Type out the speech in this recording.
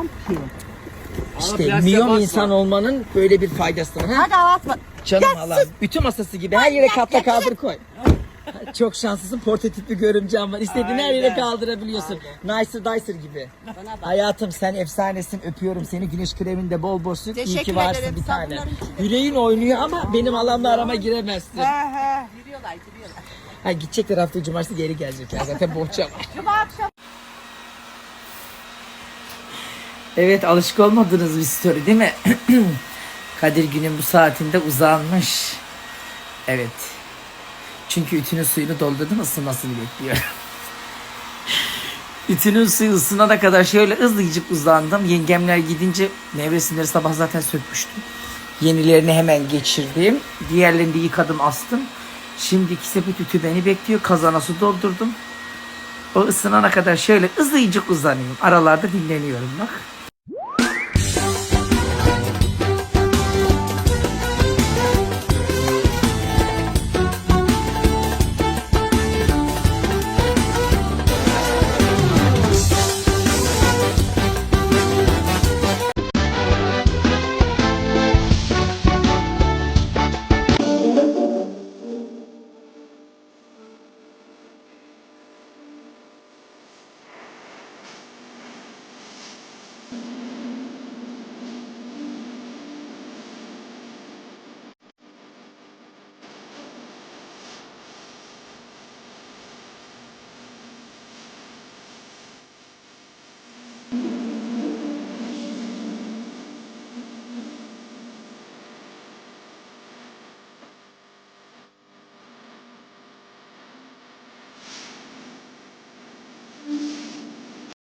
yapacağım ki? İşte milyon insan olmanın böyle bir faydası var. Ha? Hadi atma. Canım Allah'ım. Ütü masası gibi her yere katla kaldır koy. Çok şanslısın. Portatifli görümcem var. İstediğin her yere kaldırabiliyorsun. Nicer Dicer gibi. Hayatım sen efsanesin. Öpüyorum seni. Güneş kreminde bol bol sür. İyi Teşekkür ki varsın ederim. bir tane. Sabunların içinde. Yüreğin oynuyor ama benim alanla arama giremezsin. Giriyorlar. Ha, gidecekler hafta cumartesi geri gelecekler. Zaten bohça var. Cuma akşam. Evet, alışık olmadığınız bir story değil mi? Kadir günün bu saatinde uzanmış. Evet. Çünkü ütünün suyunu doldurdum, ısınmasını bekliyorum. Ütünün suyu ısınana kadar şöyle hızlıcık uzandım. Yengemler gidince nevresimleri sabah zaten sökmüştüm. Yenilerini hemen geçirdim. Diğerlerini de yıkadım, astım. Şimdi 2 sepet ütü beni bekliyor. Kazana su doldurdum. O ısınana kadar şöyle hızlıcık uzanıyorum. Aralarda dinleniyorum bak.